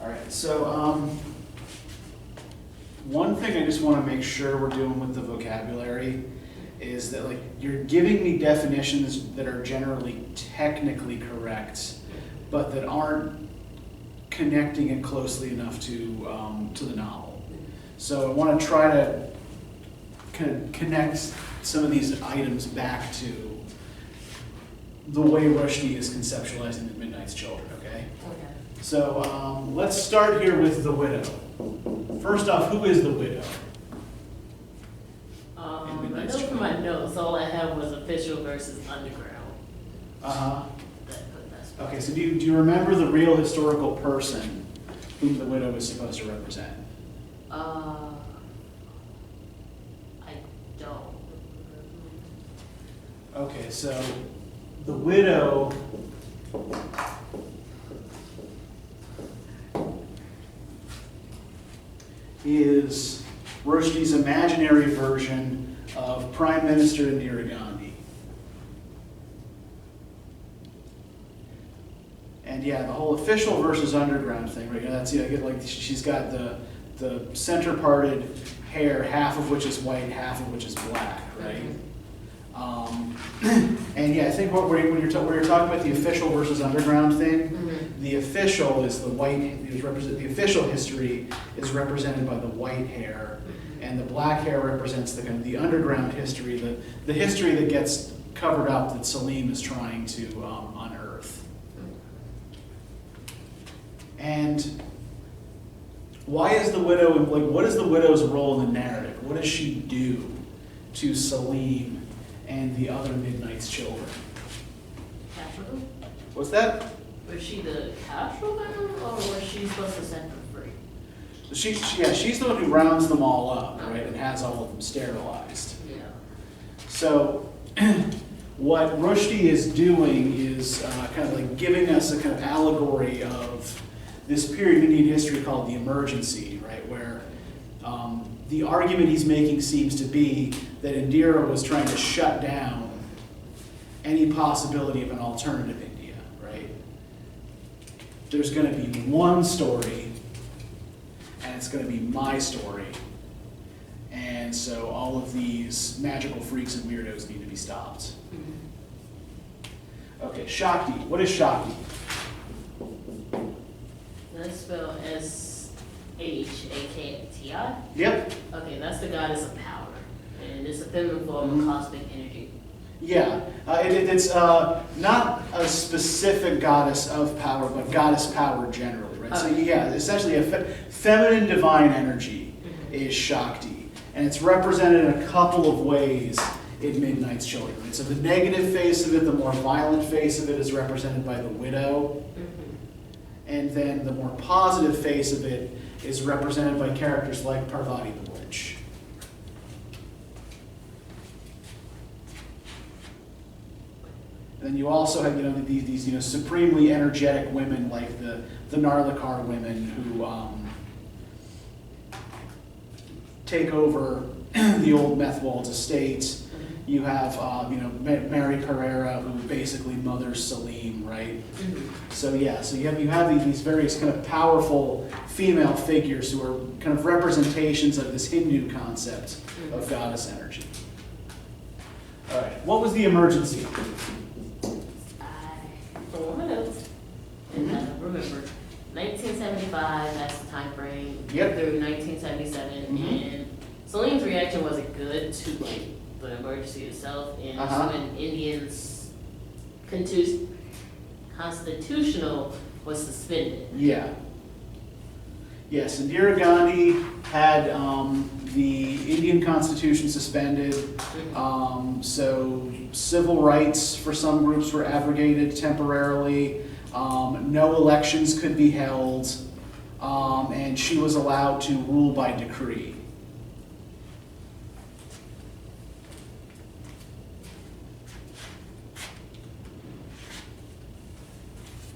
All right, so one thing I just want to make sure we're doing with the vocabulary is that, like, you're giving me definitions that are generally technically correct, but that aren't connecting it closely enough to the novel. So I want to try to kind of connect some of these items back to the way Rushdie is conceptualizing the Midnight's Children, okay? Okay. So let's start here with the widow. First off, who is the widow? I know from my notes, all I have was official versus underground. Uh-huh. That's Okay, so do you remember the real historical person whom the widow is supposed to represent? I don't. Okay, so the widow is Rushdie's imaginary version of Prime Minister Indira Gandhi. And yeah, the whole official versus underground thing, right? That's, yeah, like she's got the center parted hair, half of which is white, half of which is black, right? And yeah, I think when you're talking about the official versus underground thing, the official is the white. The official history is represented by the white hair, and the black hair represents the kind of the underground history, the history that gets covered up that Salim is trying to unearth. And why is the widow, like, what is the widow's role in the narrative? What does she do to Salim and the other Midnight's children? Capital? What's that? Was she the capital man, or was she supposed to set them free? She's the one who rounds them all up, right, and has all of them sterilized. Yeah. So what Rushdie is doing is kind of like giving us a kind of allegory of this period in Indian history called the emergency, right, where the argument he's making seems to be that Indira was trying to shut down any possibility of an alternative India, right? There's going to be one story, and it's going to be my story. And so all of these magical freaks and weirdos need to be stopped. Okay, Shakti. What is Shakti? That's spelled S-H-A-K-T-I? Yep. Okay, that's the goddess of power. And it's a feminine form of cosmic energy. Yeah, it's not a specific goddess of power, but goddess power generally, right? So yeah, essentially a feminine divine energy is Shakti. And it's represented in a couple of ways in Midnight's Children. Right? So the negative face of it, the more violent face of it is represented by the widow. And then the more positive face of it is represented by characters like Parvati the Witch. And then you also have, these supremely energetic women like the Narlikar women who take over the old Methwold's estate. You have, Mary Carrera, who basically mothers Salim, right? So yeah, so you have these various kind of powerful female figures who are kind of representations of this Hindu concept of goddess energy. All right, what was the emergency? For my notes, and I remember, 1975, that's the time frame, Yep. through 1977, and Salim's reaction wasn't good to, like, the emergency itself, and when Indians' constitutional was suspended. Yeah. Yes, Indira Gandhi had the Indian Constitution suspended, so civil rights for some groups were abrogated temporarily, no elections could be held, and she was allowed to rule by decree.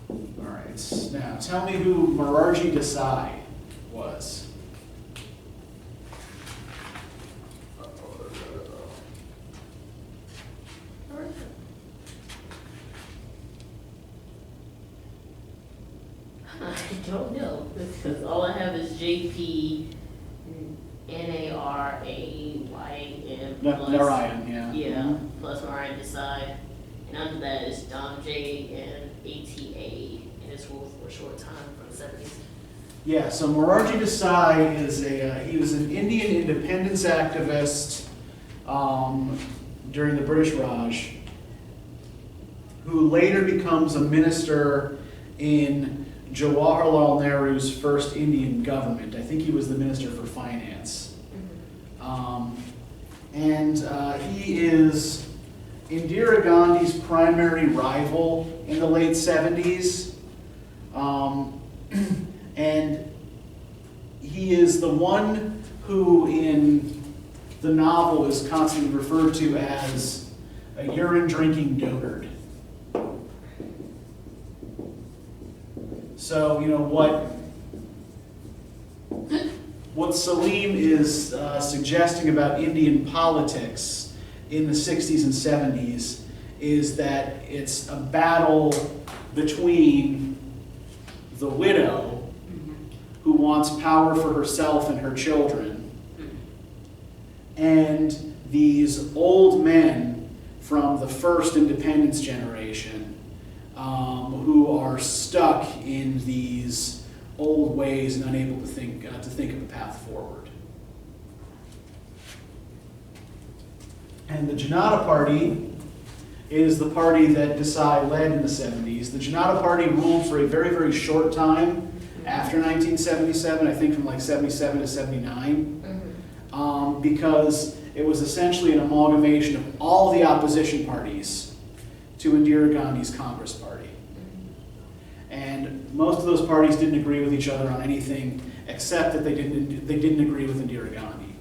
All right, now tell me who Morarji Desai was. I don't know, because all I have is JP NARAYN plus. Narayan, yeah. Yeah, plus Mariah Decide. And under that is Dom J and ATA, and it's ruled for a short time from the 70s. Yeah, so Morarji Desai is he was an Indian independence activist during the British Raj, who later becomes a minister in Jawaharlal Nehru's first Indian government. I think he was the Minister for Finance. And he is Indira Gandhi's primary rival in the late 70s. And he is the one who in the novel is constantly referred to as a urine-drinking dotard. So, you know, what Salim is suggesting about Indian politics in the 60s and 70s is that it's a battle between the widow, who wants power for herself and her children, and these old men from the first independence generation who are stuck in these old ways and unable to think of a path forward. And the Janata Party is the party that Desai led in the 70s. The Janata Party ruled for a very, very short time after 1977, I think from like 77 to 79, because it was essentially an amalgamation of all the opposition parties to Indira Gandhi's Congress Party. And most of those parties didn't agree with each other on anything except that they didn't agree with Indira Gandhi.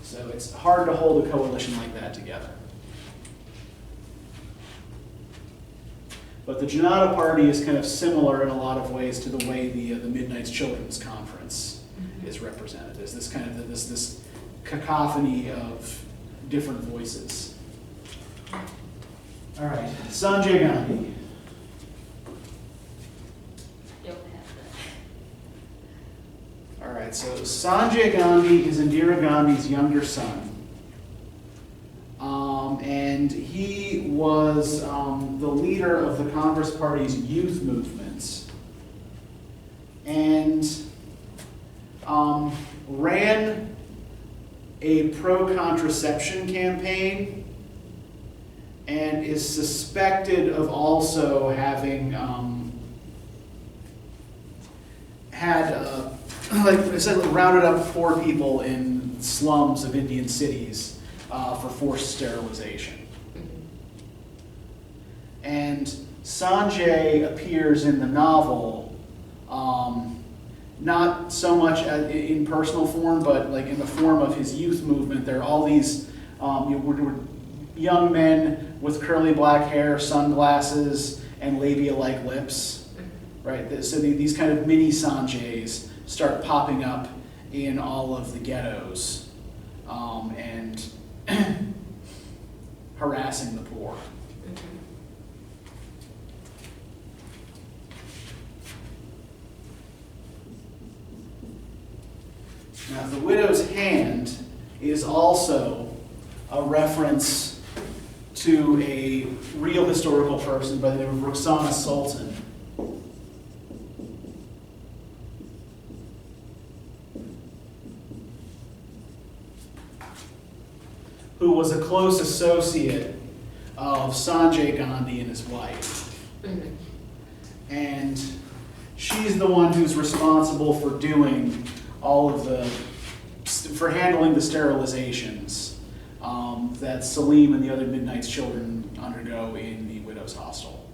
So it's hard to hold a coalition like that together. But the Janata Party is kind of similar in a lot of ways to the way the Midnight's Children's Conference is represented. There's this kind of this cacophony of different voices. All right, Sanjay Gandhi. Don't have that. All right, so Sanjay Gandhi is Indira Gandhi's younger son. And he was the leader of the Congress Party's youth movements, and ran a pro-contraception campaign, and is suspected of also having essentially rounded up poor people in slums of Indian cities for forced sterilization. And Sanjay appears in the novel, not so much in personal form, but like in the form of his youth movement. There are all these young men with curly black hair, sunglasses, and labia-like lips, right? So these kind of mini Sanjays start popping up in all of the ghettos and harassing the poor. Now, the widow's hand is also a reference to a real historical person by the name of Roxana Sultan. Who was a close associate of Sanjay Gandhi and his wife. And she's the one who's responsible for doing all of for handling the sterilizations that Salim and the other Midnight's children undergo in the widow's hostel.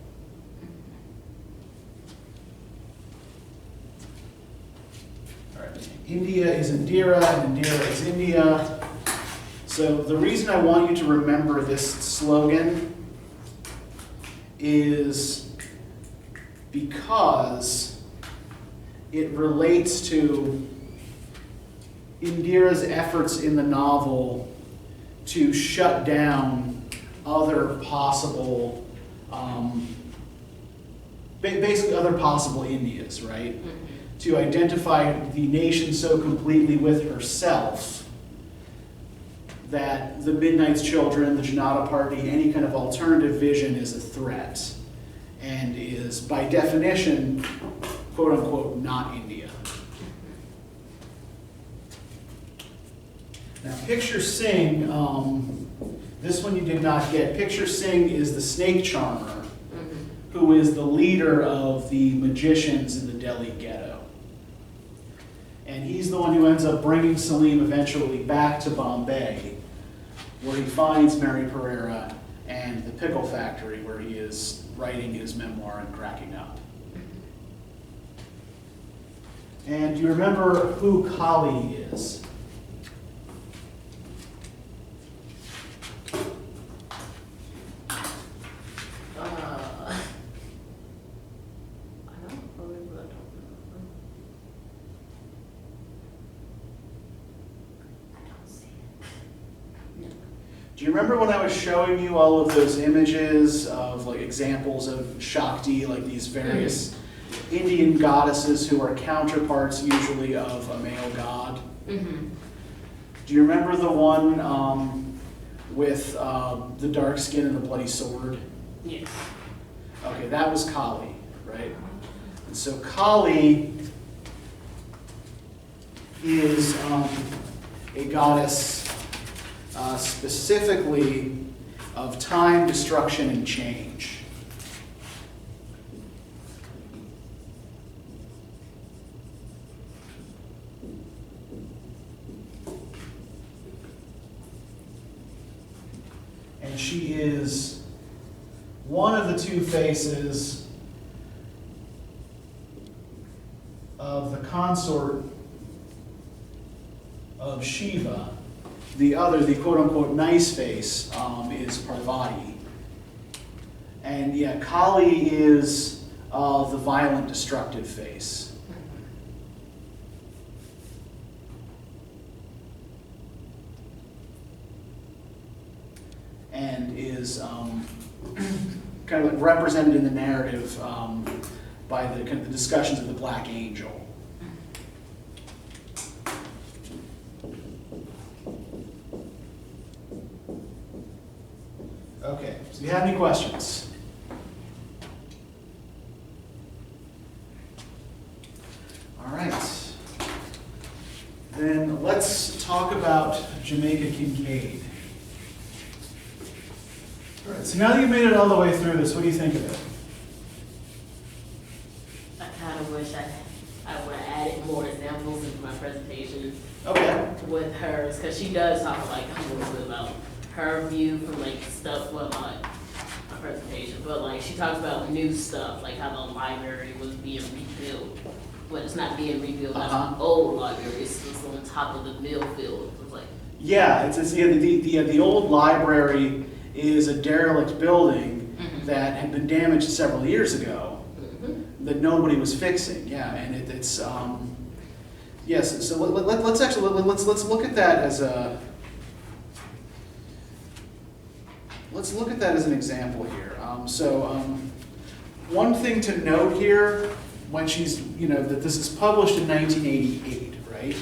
All right. India is Indira, and Indira is India. So the reason I want you to remember this slogan is because it relates to Indira's efforts in the novel to shut down other possible basically other possible Indias, right? To identify the nation so completely with herself that the Midnight's Children, the Janata Party, any kind of alternative vision is a threat and is, by definition, quote unquote, not India. Now, Picture Singh, this one you did not get. Picture Singh is the snake charmer, who is the leader of the magicians in the Delhi ghetto. And he's the one who ends up bringing Salim eventually back to Bombay, where he finds Mary Pereira and the pickle factory, where he is writing his memoir and cracking up. And do you remember who Kali is? Do you remember when I was showing you all of those images of like examples of Shakti, like these various Indian goddesses who are counterparts usually of a male god? Mm-hmm. Do you remember the one with the dark skin and the bloody sword? Yes. Okay, that was Kali, right? And so Kali is a goddess specifically of time, destruction, and change. And she is one of the two faces of the consort of Shiva. The other, the quote-unquote nice face, is Parvati. And yeah, Kali is the violent, destructive face. And is kind of like represented in the narrative by the kind of the discussions of the Black Angel. Okay, so do you have any questions? All right. Then let's talk about Jamaica Kincaid. All right, so now that you've made it all the way through this, what do you think of it? I kind of wish I would have added more examples into my presentation. Okay. With hers, because she does talk like a little bit about her view from like stuff, well, not my presentation, but like she talks about new stuff, like how the library was being rebuilt, but it's not being rebuilt. That's an old library. It's just on top of the mill field. It was like the old library is a derelict building that had been damaged several years ago that nobody was fixing. Yeah, and it's yes. So let's actually let's look at that as a. Let's look at that as an example here. One thing to note here, when she's, that this is published in 1988, right?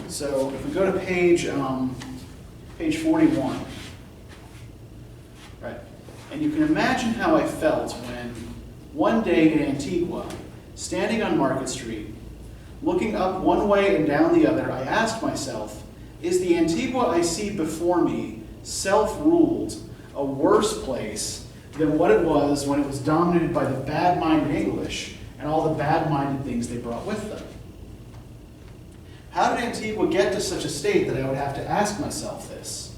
So if we go to page 41, right? And you can imagine how I felt when one day in Antigua, standing on Market Street, looking up one way and down the other, I asked myself, is the Antigua I see before me, self-ruled, a worse place than what it was when it was dominated by the bad-minded English and all the bad-minded things they brought with them? How did Antigua get to such a state that I would have to ask myself this?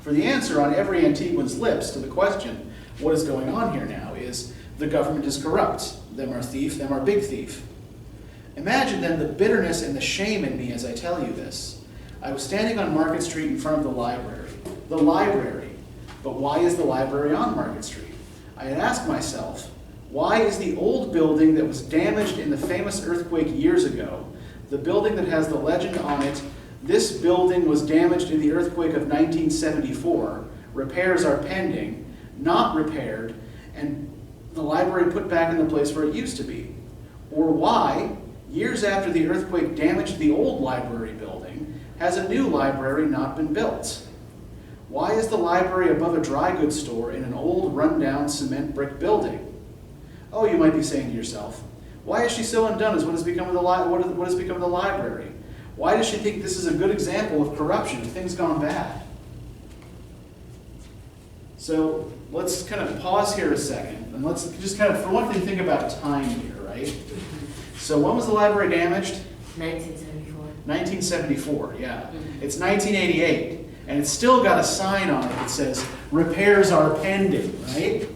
For the answer on every Antiguan's lips to the question, what is going on here now, is the government is corrupt. Them are thief, them are big thief. Imagine then the bitterness and the shame in me as I tell you this. I was standing on Market Street in front of the library. The library. But why is the library on Market Street? I had asked myself, why is the old building that was damaged in the famous earthquake years ago, the building that has the legend on it, this building was damaged in the earthquake of 1974, repairs are pending, not repaired, and the library put back in the place where it used to be? Or why, years after the earthquake damaged the old library building, has a new library not been built? Why is the library above a dry goods store in an old rundown cement brick building? Oh, you might be saying to yourself, why is she so undone as what has become of the library? Why does she think this is a good example of corruption, of things gone bad? So let's kind of pause here a second, and let's just kind of, for one thing, think about time here, right? So when was the library damaged? 1974. 1974, yeah. It's 1988, and it's still got a sign on it that says, repairs are pending, right?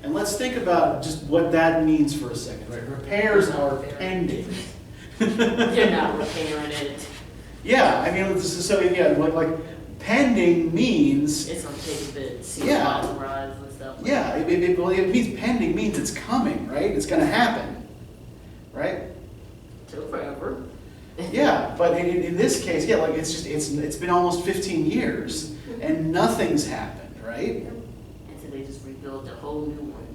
And let's think about just what that means for a second, right? Repairs are pending. You're not repairing it. Yeah, I mean, so yeah, like pending means. It's gonna take a bit. See Yeah. rise and stuff. Yeah, it means pending means it's coming, right? It's going to happen, right? Took forever. Yeah, but in this case, yeah, like it's been almost 15 years and nothing's happened, right? And so they just rebuilt a whole new one.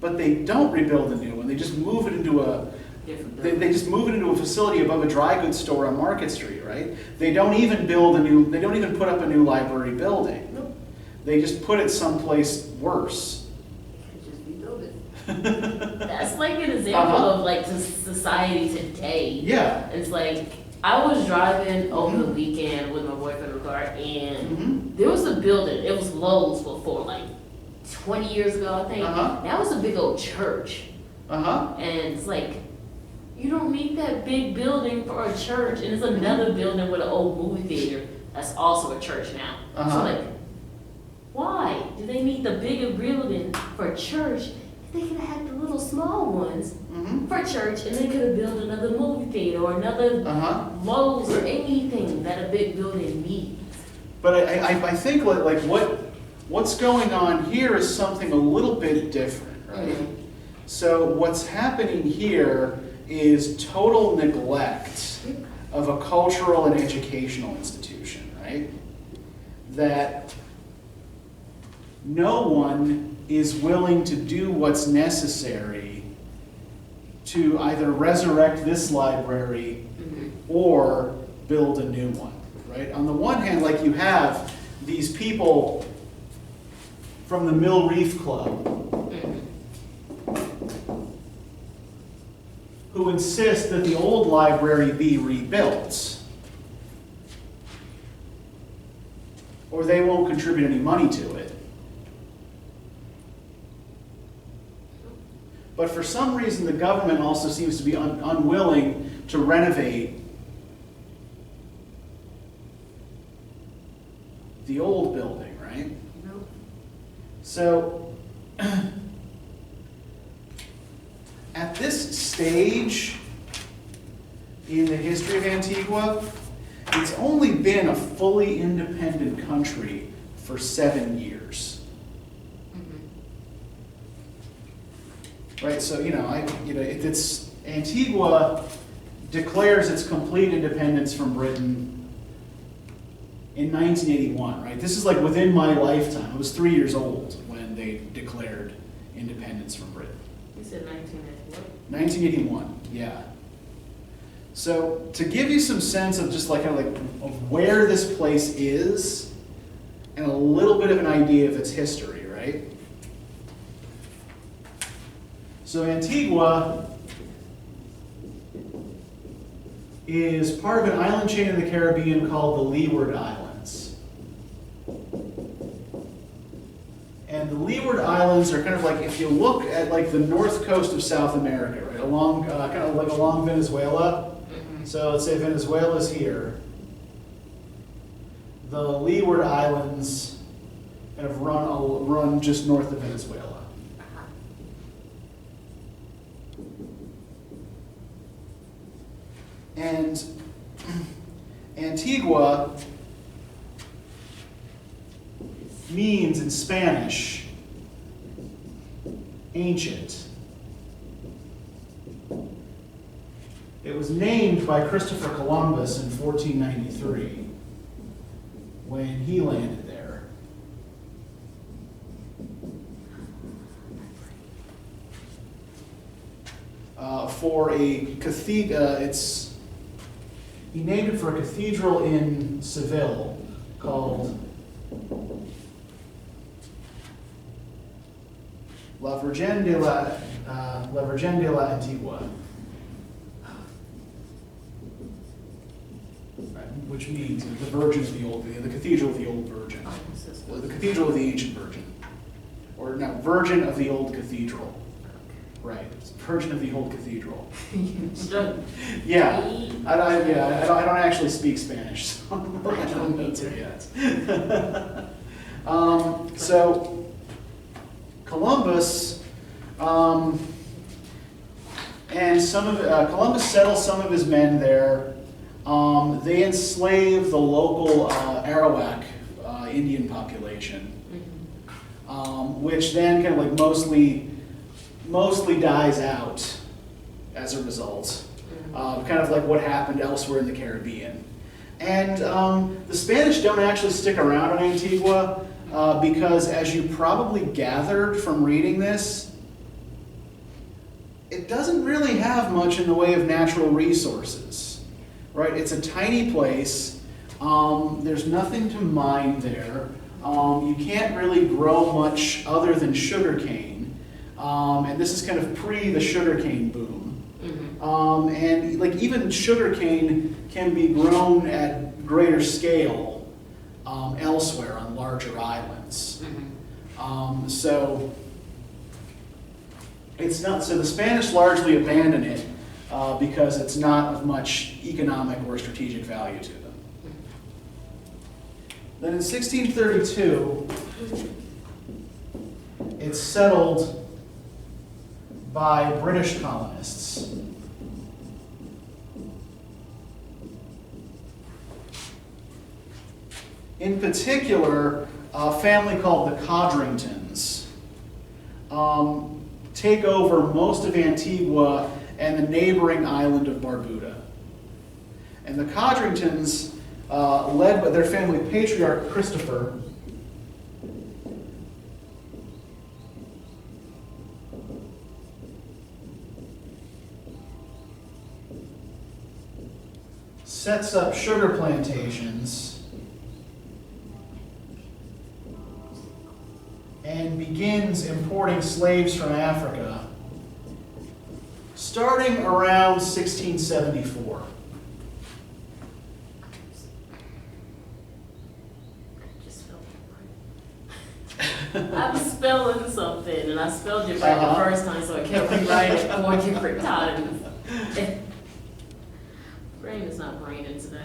But they don't rebuild a new one. They just move it into a. Different They building. just move it into a facility above a dry goods store on Market Street, right? They don't even build a new. They don't even put up a new library building. Nope. They just put it someplace worse. They just rebuilt it. That's like an example of like society today. Yeah. It's like I was driving over the weekend with my boyfriend in the car, and there was a building. It was Lowe's before, like 20 years ago, I think. That was a big old church. And it's like, you don't need that big building for a church, and it's another building with an old movie theater that's also a church now. So like, why do they need the bigger building for a church? They could have had the little small ones for church, and they could have built another movie theater or another Lowe's or anything that a big building needs. But I think like what's going on here is something a little bit different, right? So what's happening here is total neglect of a cultural and educational institution, right? That no one is willing to do what's necessary to either resurrect this library or build a new one, right? On the one hand, like you have these people from the Mill Reef Club who insist that the old library be rebuilt, or they won't contribute any money to it. But for some reason, the government also seems to be unwilling to renovate the old building, right? Nope. So, at this stage in the history of Antigua, it's only been a fully independent country for 7 years. Right, so it's Antigua declares its complete independence from Britain in 1981. Right, this is like within my lifetime. I was 3 years old when they declared independence from Britain. You said 1981? 1981, yeah. So to give you some sense of just like kind of like of where this place is, and a little bit of an idea of its history, right? So Antigua is part of an island chain in the Caribbean called the Leeward Islands. And the Leeward Islands are kind of like, if you look at like the north coast of South America, right, along kind of like along Venezuela. So let's say Venezuela's here. The Leeward Islands kind of run just north of Venezuela. And Antigua means in Spanish ancient. It was named by Christopher Columbus in 1493 when he landed there. For a cathedral, he named it for a cathedral in Seville called La Virgen de la Antigua, which means the Virgin of the Old, the Cathedral of the Old Virgin, or the Cathedral of the Ancient Virgin, or no, Virgin of the Old Cathedral. Right, Virgin of the Old Cathedral. Yeah, I don't actually speak Spanish, so I don't know to yet. So Columbus, and Columbus settled some of his men there. They enslaved the local Arawak Indian population, which then kind of like mostly dies out as a result, kind of like what happened elsewhere in the Caribbean. And the Spanish don't actually stick around in Antigua because, as you probably gathered from reading this, it doesn't really have much in the way of natural resources, right? It's a tiny place. There's nothing to mine there. You can't really grow much other than sugarcane. And this is kind of pre the sugarcane boom. And like even sugarcane can be grown at greater scale elsewhere on larger islands. So it's not, so the Spanish largely abandon it because it's not of much economic or strategic value to them. Then in 1632, it's settled by British colonists. In particular, a family called the Codringtons take over most of Antigua and the neighboring island of Barbuda. And the Codringtons, led by their family patriarch Christopher, sets up sugar plantations and begins importing slaves from Africa starting around 1674. I was spelling something and I spelled it right the first time, so I kept rewriting it more different times. Brain is not braining today.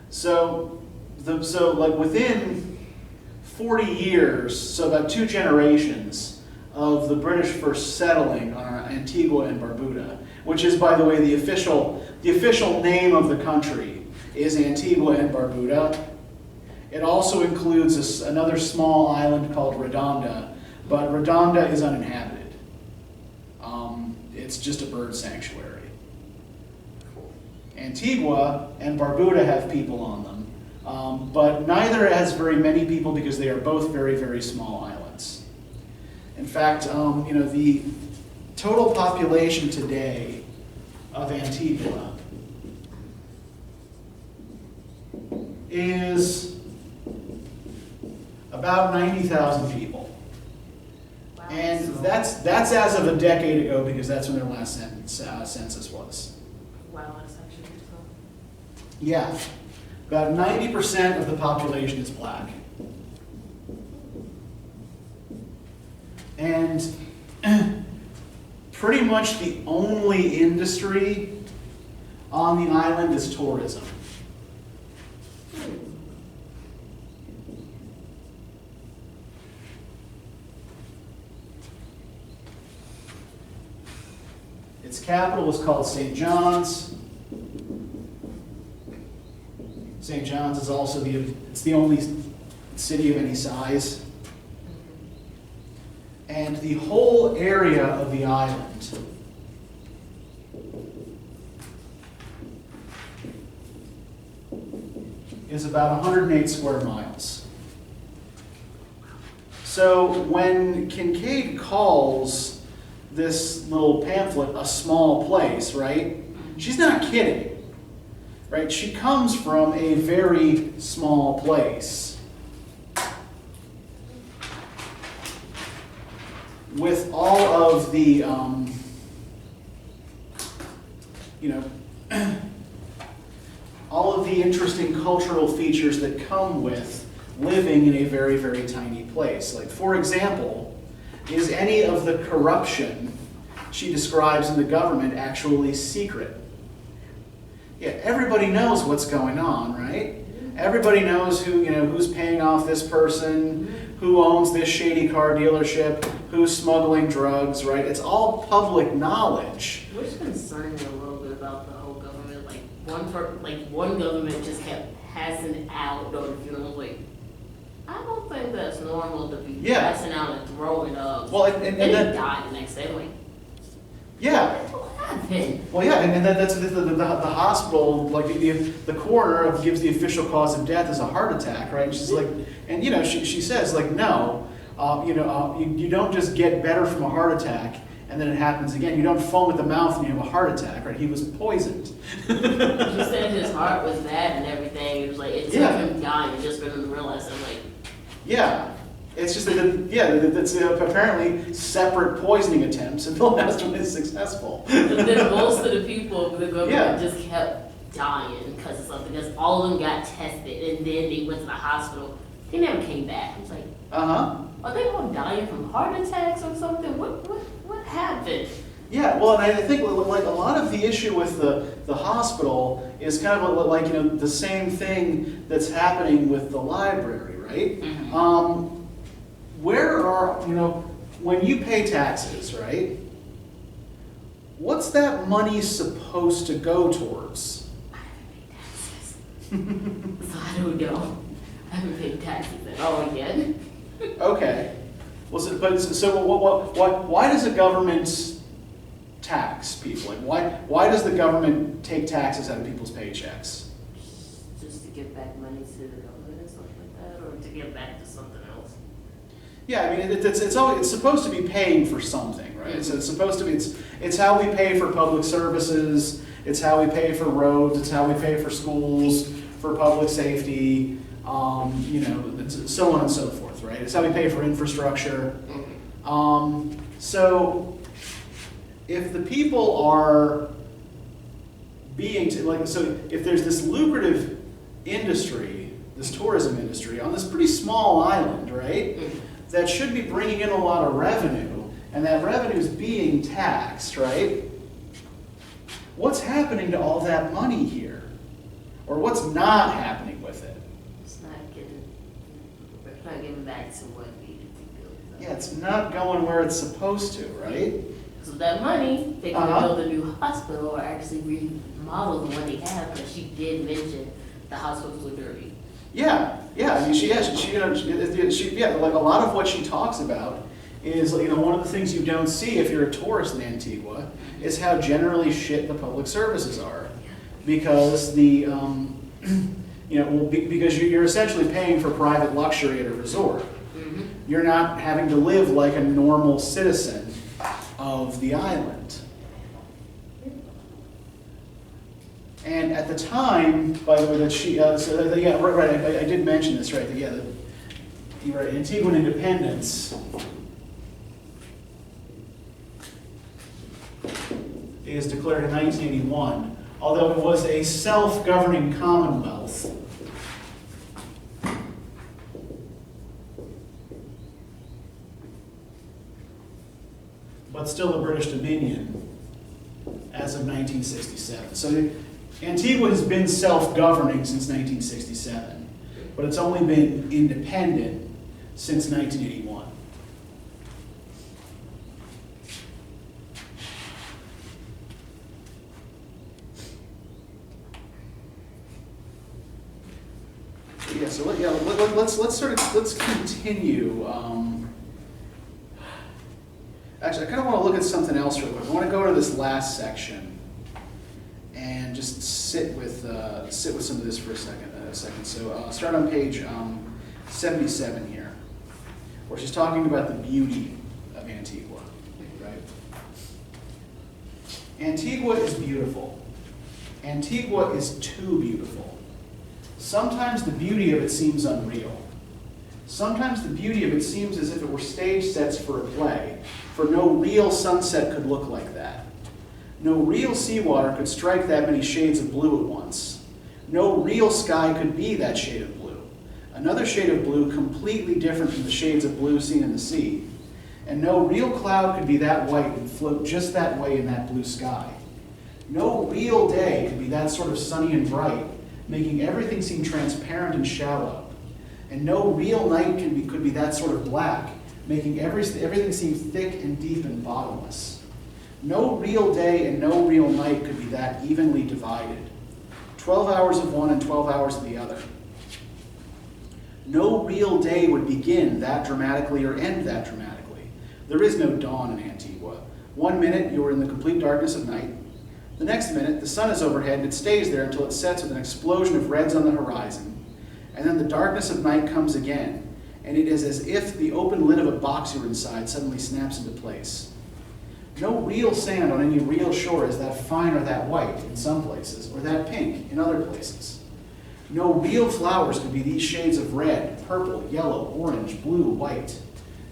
So like within 40 years, so about 2 generations of the British first settling on Antigua and Barbuda, which is, by the way, the official name of the country is Antigua and Barbuda. It also includes another small island called Redonda, but Redonda is uninhabited. It's just a bird sanctuary. Antigua and Barbuda have people on them, but neither has very many people because they are both very, very small islands. In fact, the total population today of Antigua is about 90,000 people. Wow. And that's as of a decade ago because that's when their last census was. Wow, that's actually beautiful. Yeah, about 90% of the population is black. And pretty much the only industry on the island is tourism. Its capital was called St. John's. St. John's is also the only city of any size. And the whole area of the island is about 108 square miles. So when Kincaid calls this little pamphlet a small place, right? She's not kidding, right? She comes from a very small place. With all of the, all of the interesting cultural features that come with living in a very, very tiny place. Like, for example, is any of the corruption she describes in the government actually secret? Yeah, everybody knows what's going on, right? Everybody knows who's paying off this person, who owns this shady car dealership, who's smuggling drugs, right? It's all public knowledge. Which concerns me a little bit about the whole government. One government just kept passing out like, I don't think that's normal to be passing out and throwing up. Well, and then he died the next day. Like, yeah. what happened? Well, yeah, and that's the hospital, like the coroner gives the official cause of death as a heart attack, right? And she's like, and she says like, no, you don't just get better from a heart attack and then it happens again. You don't foam at the mouth and you have a heart attack, right? He was poisoned. She said his heart was bad and everything. It was like, it took him dying just for him to realize. I'm like, yeah. It's just that's apparently separate poisoning attempts, and the last one is successful. But then most of the people of the government just kept dying because of something. Because all of them got tested, and then they went to the hospital. They never came back. I was like, are they all dying from heart attacks or something? What happened? Yeah, well, and I think like a lot of the issue with the hospital is kind of like the same thing that's happening with the library, right? Mm-hmm. Where are, when you pay taxes, right? What's that money supposed to go towards? I haven't paid taxes. So I don't know. I haven't paid taxes at all yet. Okay. Well, why does the government tax people? Like, why does the government take taxes out of people's paychecks? Just to give back money to the government or something like that, or to give back to something else. Yeah, I mean, it's supposed to be paying for something, right? So it's supposed to be, it's how we pay for public services, it's how we pay for roads, it's how we pay for schools, for public safety, so on and so forth, right? It's how we pay for infrastructure. So if the people are so if there's this lucrative industry, this tourism industry on this pretty small island, right? That should be bringing in a lot of revenue, and that revenue is being taxed, right? What's happening to all that money here? Or what's not happening with it? It's not getting back to what needed to be built. Yeah, it's not going where it's supposed to, right? So that money, they can build a new hospital or actually remodel the one they have, because she did mention the hospitals were dirty. Yeah. I mean, like a lot of what she talks about is, one of the things you don't see if you're a tourist in Antigua is how generally shit the public services are, because because you're essentially paying for private luxury at a resort. Mm-hmm. You're not having to live like a normal citizen of the island. And at the time, by the way, that she, I did mention this, right? You're right, Antiguan independence is declared in 1981, although it was a self-governing commonwealth. But still a British Dominion as of 1967. So Antigua has been self-governing since 1967, but it's only been independent since 1981. Yeah, so let's continue. look at something else real quick. I want to go to this last section and just sit with some of this for a second. So I'll start on page 77 here, where she's talking about the beauty of Antigua, right? Antigua is beautiful. Antigua is too beautiful. Sometimes the beauty of it seems unreal. Sometimes the beauty of it seems as if it were stage sets for a play, for no real sunset could look like that. No real seawater could strike that many shades of blue at once. No real sky could be that shade of blue. Another shade of blue completely different from the shades of blue seen in the sea. And no real cloud could be that white and float just that way in that blue sky. No real day could be that sort of sunny and bright, making everything seem transparent and shallow. And no real night could be that sort of black, making everything seem thick and deep and bottomless. No real day and no real night could be that evenly divided. 12 hours of one and 12 hours of the other. No real day would begin that dramatically or end that dramatically. There is no dawn in Antigua. 1 minute you are in the complete darkness of night. The next minute the sun is overhead and it stays there until it sets with an explosion of reds on the horizon. And then the darkness of night comes again, and it is as if the open lid of a box you're inside suddenly snaps into place. No real sand on any real shore is that fine or that white in some places, or that pink in other places. No real flowers could be these shades of red, purple, yellow, orange, blue, white.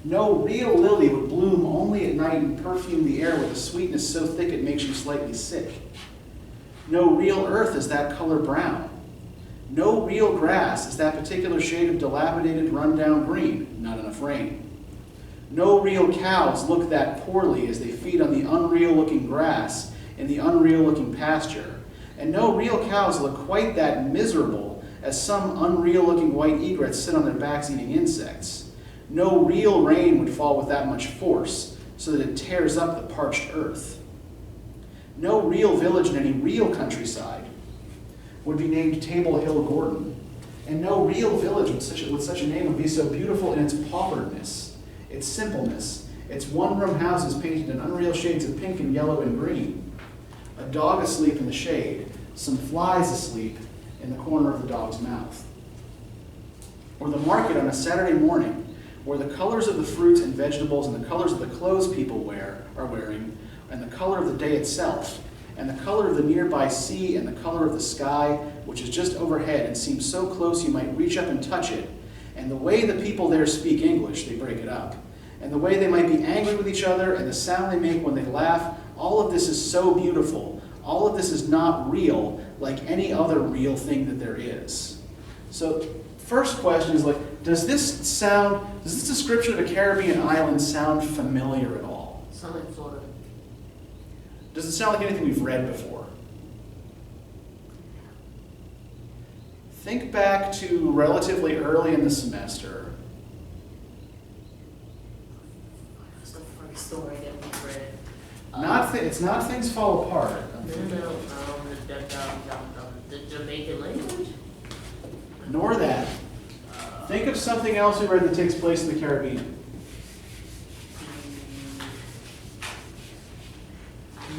No real lily would bloom only at night and perfume the air with a sweetness so thick it makes you slightly sick. No real earth is that color brown. No real grass is that particular shade of dilapidated, run-down green, not enough rain. No real cows look that poorly as they feed on the unreal-looking grass in the unreal-looking pasture. And no real cows look quite that miserable as some unreal-looking white egrets sit on their backs eating insects. No real rain would fall with that much force so that it tears up the parched earth. No real village in any real countryside would be named Table Hill Gordon. And no real village with such a name would be so beautiful in its pauperness, its simpleness, its one-room houses painted in unreal shades of pink and yellow and green. A dog asleep in the shade, some flies asleep in the corner of the dog's mouth. Or the market on a Saturday morning, where the colors of the fruits and vegetables and the colors of the clothes people are wearing, and the color of the day itself, and the color of the nearby sea and the color of the sky, which is just overhead and seems so close you might reach up and touch it, and the way the people there speak English, they break it up, and the way they might be angry with each other and the sound they make when they laugh, all of this is so beautiful. All of this is not real like any other real thing that there is. So first question is does this description of a Caribbean island sound familiar at all? Sound like Florida. Does it sound like anything we've read before? Think back to relatively early in the semester. What's the first story that we read? It's not Things Fall Apart. The Jamaican language? Nor that. Think of something else we read that takes place in the Caribbean.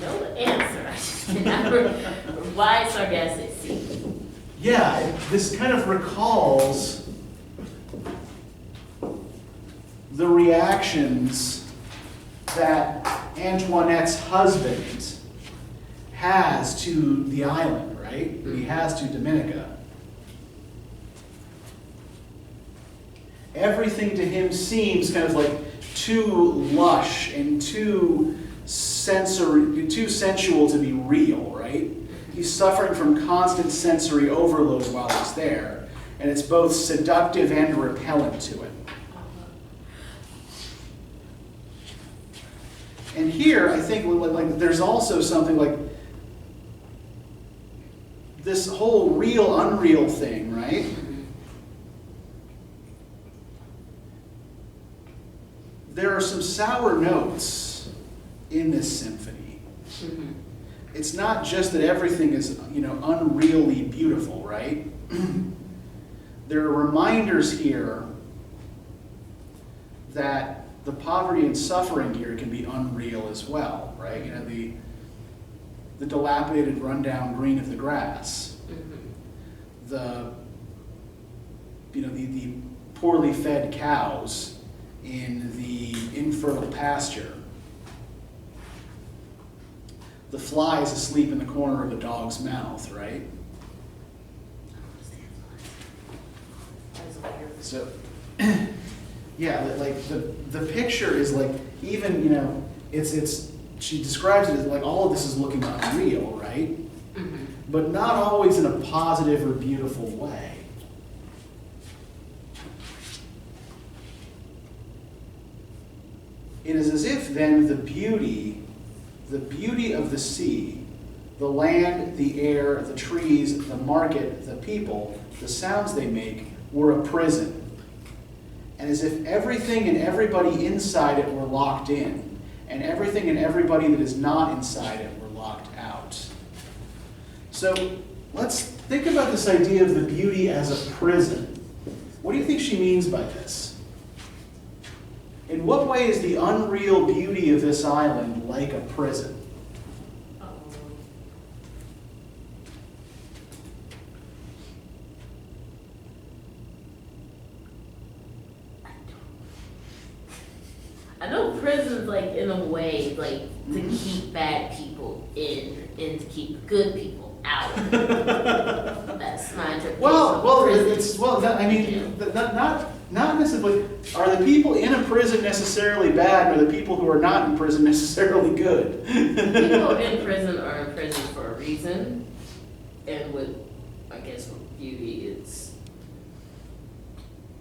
No answer. I just cannot remember. Why sargassum sea? Yeah, this kind of recalls the reactions that Antoinette's husband has to the island, right? That he has to Dominica. Everything to him seems kind of like too lush and too sensual to be real, right? He's suffering from constant sensory overload while he's there, and it's both seductive and repellent to him. And here, I think there's also something like this whole real, unreal thing, right? There are some sour notes in this symphony. Mm-hmm. It's not just that everything is, unreally beautiful, right? There are reminders here that the poverty and suffering here can be unreal as well, right? You know, the dilapidated, rundown green of the grass, the poorly fed cows in the infertile pasture, the flies asleep in the corner of a dog's mouth, right? So, yeah, like the picture is like, even, you know, it's she describes it as like all of this is looking unreal, right? But not always in a positive or beautiful way. It is as if then the beauty of the sea, the land, the air, the trees, the market, the people, the sounds they make, were a prison. And as if everything and everybody inside it were locked in, and everything and everybody that is not inside it were locked out. So let's think about this idea of the beauty as a prison. What do you think she means by this? In what way is the unreal beauty of this island like a prison? I know prison's like in a way like to keep bad people in and to keep good people out. That's my interpretation. Not necessarily. Are the people in a prison necessarily bad, or the people who are not in prison necessarily good? People in prison are in prison for a reason, and with, I guess, with beauty, it's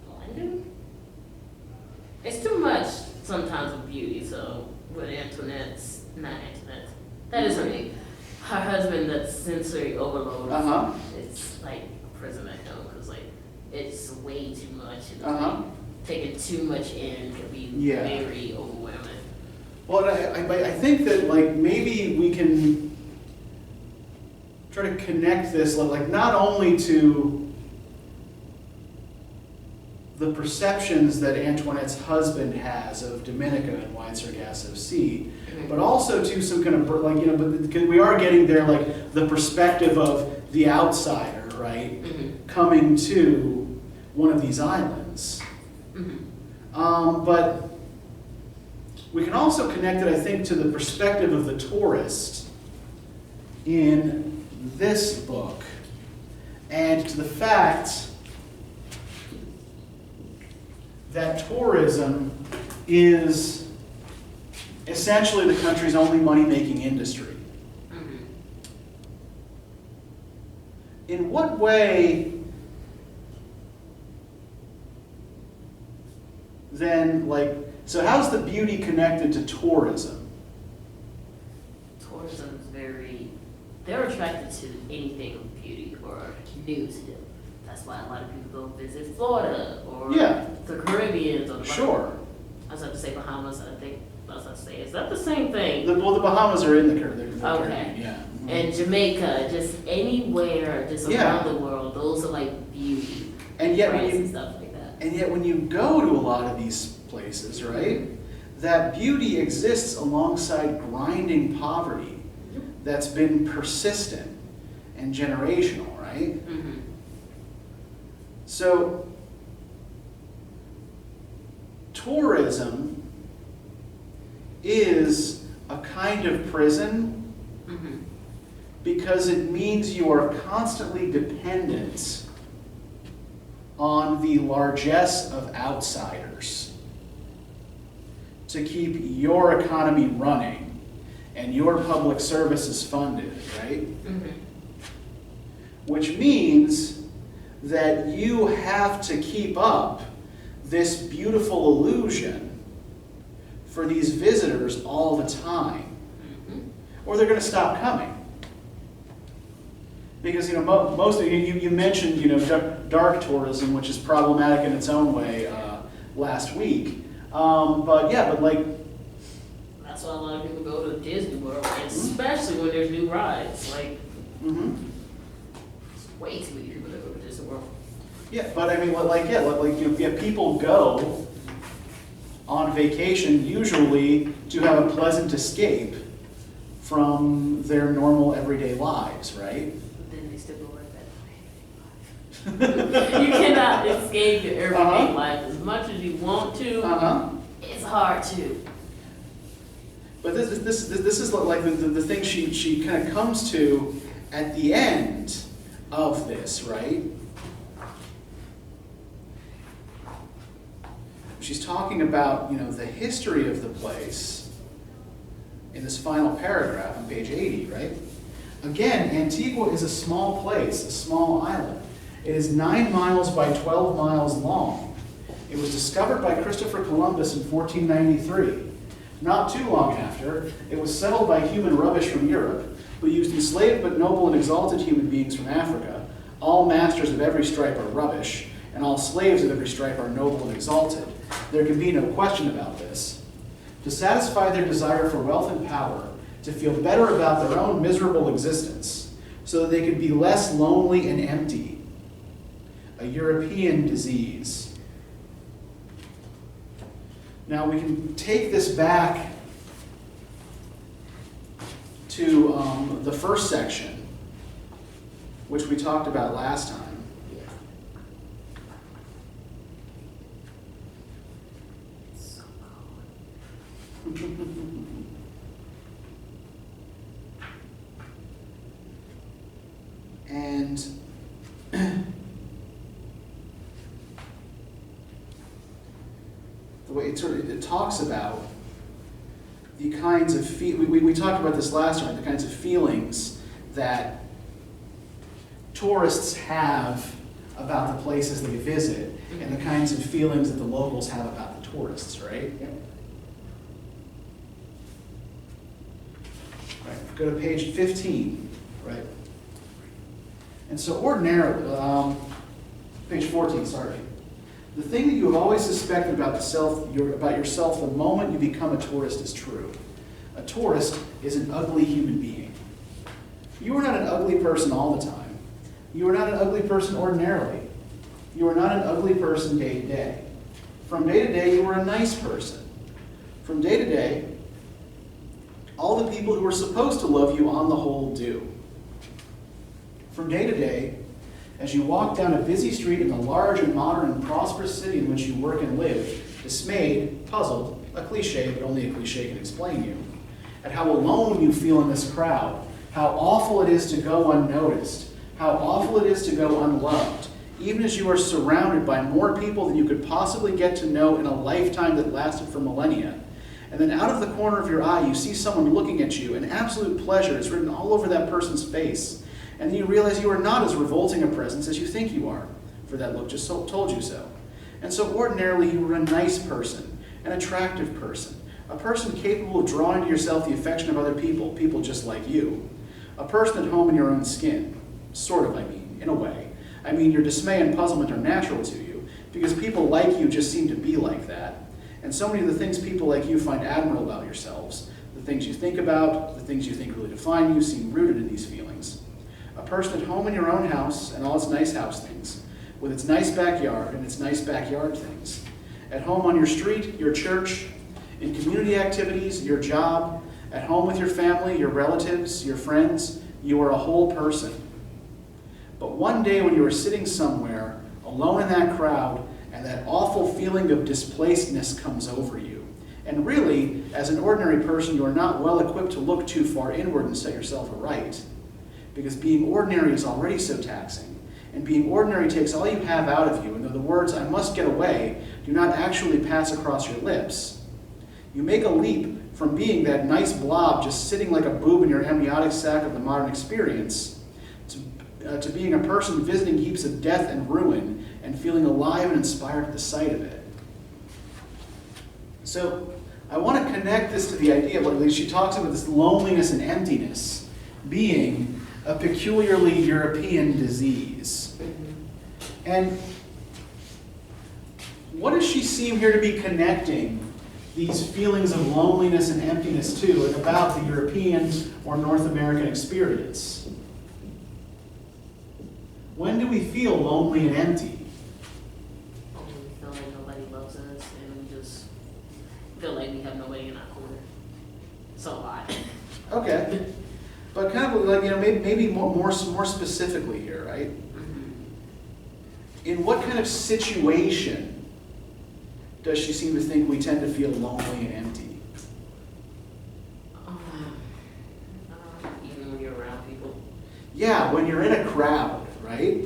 blending. It's too much sometimes with beauty. So with that is her name. Her husband, that's sensory overload. It's like a prison at home because like it's way too much. And taking too much in can be very overwhelming. Well, I think that like maybe we can try to connect this like not only to the perceptions that Antoinette's husband has of Dominica and Wide Sargasso Sea, but also to some kind of like, you know, but we are getting there, like the perspective of the outsider, right, coming to one of these islands. But we can also connect it, I think, to the perspective of the tourist in this book, and to the fact that tourism is essentially the country's only money-making industry. In what way, then, like, so how's the beauty connected to tourism? Tourism is they're attracted to anything with beauty or new to them. That's why a lot of people go visit Florida or the Caribbean or the Bahamas. Sure. I was about to say Bahamas, I think I was about to say, is that the same thing? The Bahamas are in the Caribbean. Okay. Yeah. And Jamaica, just anywhere, just around the world, those are like beauty. And yet and stuff like that. And yet when you go to a lot of these places, right, that beauty exists alongside grinding poverty that's been persistent and generational, right? So tourism is a kind of prison because it means you are constantly dependent on the largesse of outsiders to keep your economy running and your public services funded, right? Which means that you have to keep up this beautiful illusion for these visitors all the time, or they're going to stop coming. Because, you know, most of you mentioned, you know, dark tourism, which is problematic in its own way last week. But like, that's why a lot of people go to Disney World, especially when there's new rides. Like, it's way too many people that go to Disney World. Yeah, but I mean, like people go on vacation, usually to have a pleasant escape from their normal everyday lives, right? But then they still go right back to everyday life. You cannot escape your everyday life as much as you want to. It's hard to. But this is like the thing she kind of comes to at the end of this, right? She's talking about, the history of the place in this final paragraph on page 80, right? Again, Antigua is a small place, a small island. It is 9 miles by 12 miles long. It was discovered by Christopher Columbus in 1493. Not too long after, it was settled by human rubbish from Europe, who used enslaved but noble and exalted human beings from Africa. All masters of every stripe are rubbish, and all slaves of every stripe are noble and exalted. There can be no question about this. To satisfy their desire for wealth and power, to feel better about their own miserable existence, so that they could be less lonely and empty. A European disease. Now we can take this back to the first section, which we talked about last time. And the way it talks about the kinds of we talked about this last time, the kinds of feelings that tourists have about the places they visit, and the kinds of feelings that the locals have about the tourists, right? Yep. Right. Go to page 15, right? And so ordinarily, page 14, sorry. The thing that you have always suspected about yourself the moment you become a tourist is true. A tourist is an ugly human being. You are not an ugly person all the time. You are not an ugly person ordinarily. You are not an ugly person day to day. From day to day, you are a nice person. From day to day, all the people who are supposed to love you on the whole do. From day to day, as you walk down a busy street in the large and modern and prosperous city in which you work and live, dismayed, puzzled, a cliche, but only a cliche can explain you, at how alone you feel in this crowd, how awful it is to go unnoticed, how awful it is to go unloved, even as you are surrounded by more people than you could possibly get to know in a lifetime that lasted for millennia. And then out of the corner of your eye, you see someone looking at you, and absolute pleasure is written all over that person's face. And then you realize you are not as revolting a presence as you think you are, for that look just told you so. And so ordinarily you are a nice person, an attractive person, a person capable of drawing to yourself the affection of other people, people just like you. A person at home in your own skin, sort of, in a way. I mean, your dismay and puzzlement are natural to you, because people like you just seem to be like that. And so many of the things people like you find admirable about yourselves, the things you think about, the things you think really define you, seem rooted in these feelings. A person at home in your own house and all its nice house things, with its nice backyard and its nice backyard things. At home on your street, your church, in community activities, your job, at home with your family, your relatives, your friends, you are a whole person. But one day when you are sitting somewhere, alone in that crowd, and that awful feeling of displacedness comes over you. And really, as an ordinary person, you are not well equipped to look too far inward and set yourself aright. Because being ordinary is already so taxing. And being ordinary takes all you have out of you, and though the words, "I must get away," do not actually pass across your lips. You make a leap from being that nice blob just sitting like a boob in your amniotic sac of the modern experience, to being a person visiting heaps of death and ruin and feeling alive and inspired at the sight of it. So I want to connect this to the idea of, like, she talks about this loneliness and emptiness being a peculiarly European disease. And what does she seem here to be connecting these feelings of loneliness and emptiness to and about the European or North American experience? When do we feel lonely and empty? We feel like nobody loves us, and we just It's a lot. Okay. But kind of like, maybe more specifically here, right? In what kind of situation does she seem to think we tend to feel lonely and empty? Even when you're around people. Yeah, when you're in a crowd, right?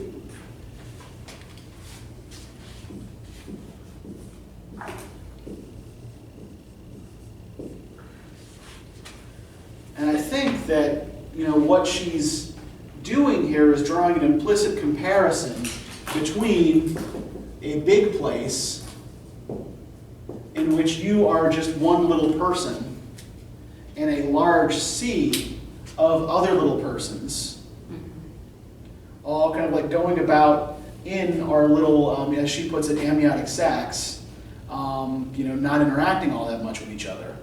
And I think that, what she's doing here is drawing an implicit comparison between a big place in which you are just one little person and a large sea of other little persons, all kind of like going about in our little, as she puts it, amniotic sacs, not interacting all that much with each other.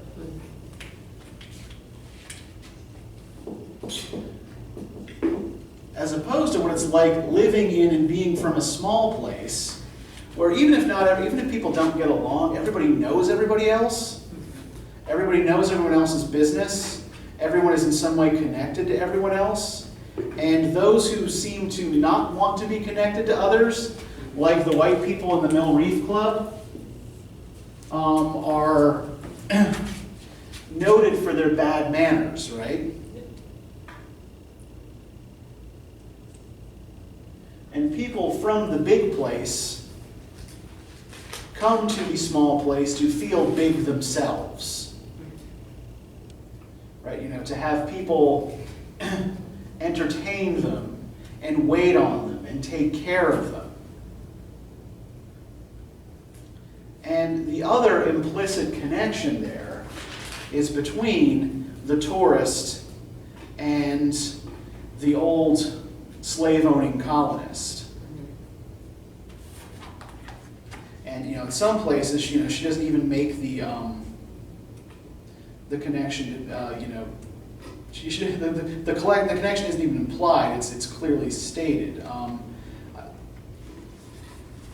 As opposed to what it's like living in and being from a small place, where even if people don't get along, everybody knows everybody else. Everybody knows everyone else's business. Everyone is in some way connected to everyone else. And those who seem to not want to be connected to others, like the white people in the Mill Reef Club, are noted for their bad manners, right? And people from the big place come to the small place to feel big themselves. Right? To have people entertain them and wait on them and take care of them. And the other implicit connection there is between the tourist and the old slave-owning colonist. And in some places, she doesn't even make the connection. The connection isn't even implied. It's clearly stated.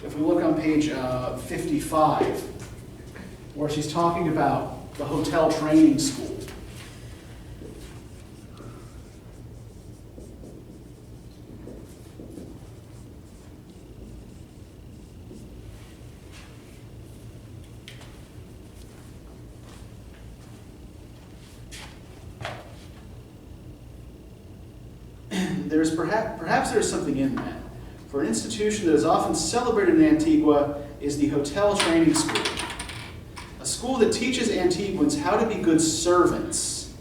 If we look on page 55, where she's talking about the hotel training school. Perhaps there's something in that. For an institution that is often celebrated in Antigua is the hotel training school. A school that teaches Antiguans how to be good servants,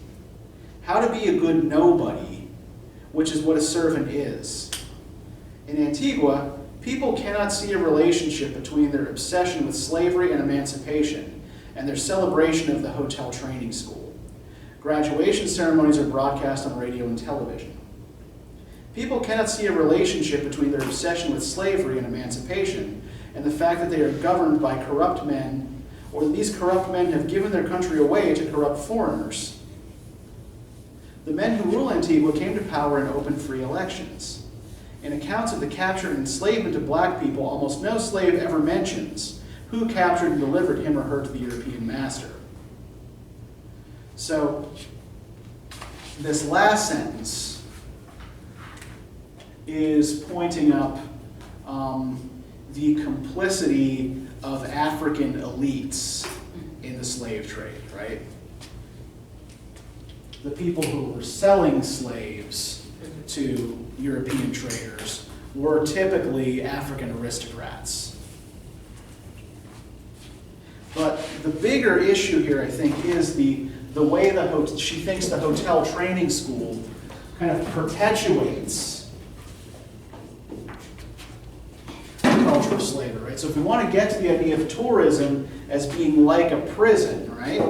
how to be a good nobody, which is what a servant is. In Antigua, people cannot see a relationship between their obsession with slavery and emancipation and their celebration of the hotel training school. Graduation ceremonies are broadcast on radio and television. People cannot see a relationship between their obsession with slavery and emancipation and the fact that they are governed by corrupt men, or that these corrupt men have given their country away to corrupt foreigners. The men who rule Antigua came to power in open, free elections. In accounts of the capture and enslavement of black people, almost no slave ever mentions who captured and delivered him or her to the European master. So, this last sentence is pointing up the complicity of African elites in the slave trade, right? The people who were selling slaves to European traders were typically African aristocrats. But the bigger issue here, I think, is the way she thinks the hotel training school kind of perpetuates culture of slavery, right? So if we want to get to the idea of tourism as being like a prison, right?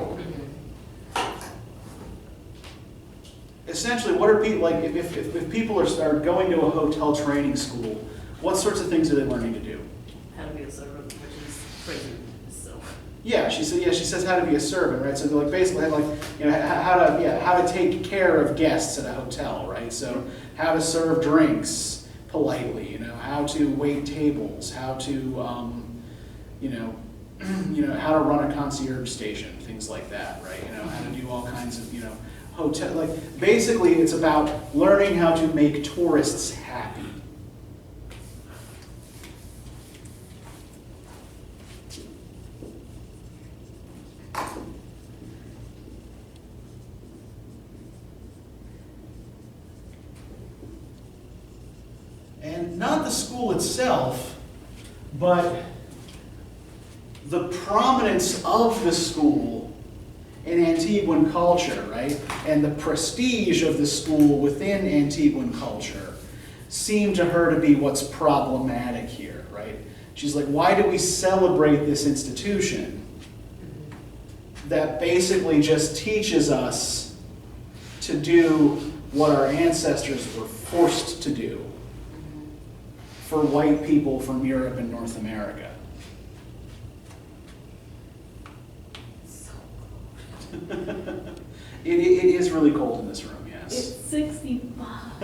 Essentially, what are people like? If people are going to a hotel training school, what sorts of things are they learning to do? How to be a servant, which is prison. So. Yeah, she says how to be a servant, right? So they're like basically how to take care of guests at a hotel, right? So how to serve drinks politely, how to wait tables, how to, you know, how to run a concierge station, things like that, right? You know, how to do all kinds of, you know, hotel, like, basically it's about learning how to make tourists happy. And not the school itself, but the prominence of the school in Antiguan culture, right? And the prestige of the school within Antiguan culture seemed to her to be what's problematic here, right? She's like, why do we celebrate this institution that basically just teaches us to do what our ancestors were forced to do for white people from Europe and North America? It is really cold in this room, yes. It's 65.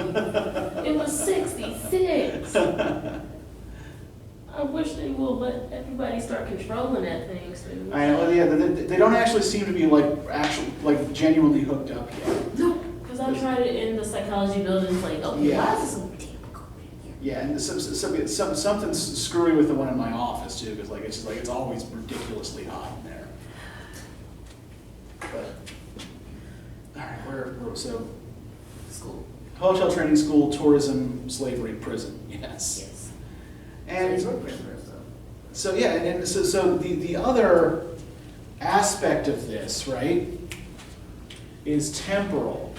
It was 66. I wish they will let everybody start controlling that thing soon. I know, yeah, they don't actually seem to be like genuinely hooked up yet. No, because I tried it in the psychology building. It's like, okay, Yeah. why is this so damn cold in here? Yeah, and something's screwy with the one in my office too, because it's just like it's always ridiculously hot in there. But all right, so School. hotel training school, tourism, slavery, prison. Yes. Yes. And So prisoners, though. so yeah, and so the other aspect of this, right, is temporal.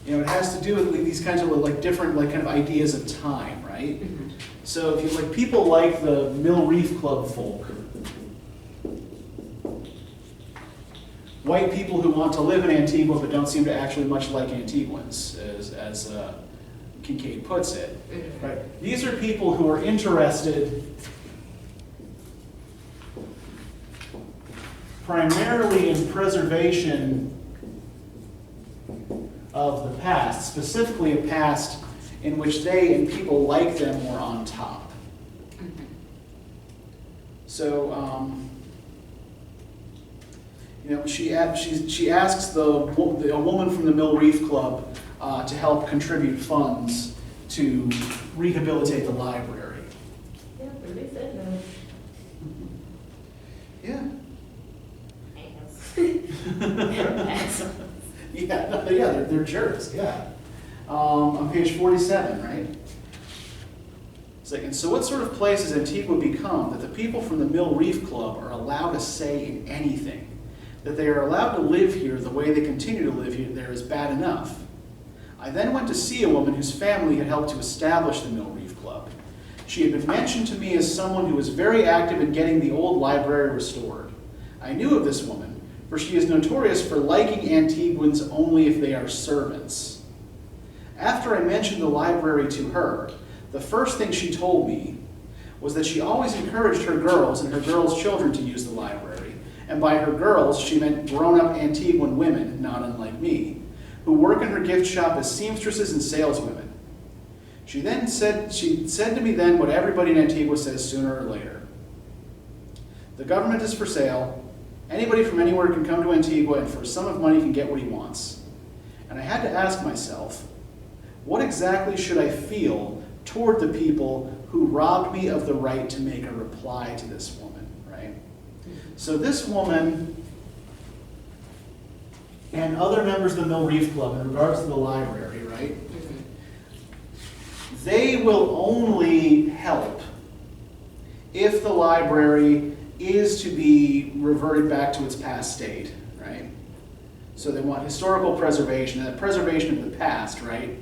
You know, it has to do with these kinds of like different kind of ideas of time, right? Mm-hmm. So if you like people like the Mill Reef Club folk, white people who want to live in Antigua but don't seem to actually much like Antiguans, as Kincaid puts it, right? These are people who are interested primarily in preservation of the past, specifically a past in which they and people like them were on top. So, you know, she asks a woman from the Mill Reef Club to help contribute funds to rehabilitate the library. Yeah, but they said no. Yeah. Assholes. Yeah, they're jerks, yeah. On page 47, right? It's like, and so what sort of place has Antigua become that the people from the Mill Reef Club are allowed a say in anything? That they are allowed to live here the way they continue to live here there is bad enough. I then went to see a woman whose family had helped to establish the Mill Reef Club. She had been mentioned to me as someone who was very active in getting the old library restored. I knew of this woman, for she is notorious for liking Antiguans only if they are servants. After I mentioned the library to her, the first thing she told me was that she always encouraged her girls and her girls' children to use the library, and by her girls she meant grown-up Antiguan women, not unlike me, who work in her gift shop as seamstresses and saleswomen. She said to me then what everybody in Antigua says sooner or later. The government is for sale. Anybody from anywhere can come to Antigua and for a sum of money can get what he wants. And I had to ask myself, what exactly should I feel toward the people who robbed me of the right to make a reply to this woman, right? So this woman and other members of the Mill Reef Club in regards to the library, right? They will only help if the library is to be reverted back to its past state, right? So they want historical preservation, and the preservation of the past, right,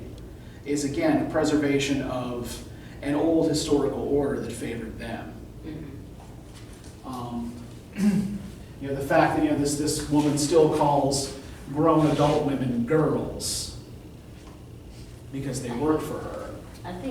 is again a preservation of an old historical order that favored them. You know, the fact that this woman still calls grown adult women girls because they work for her. I think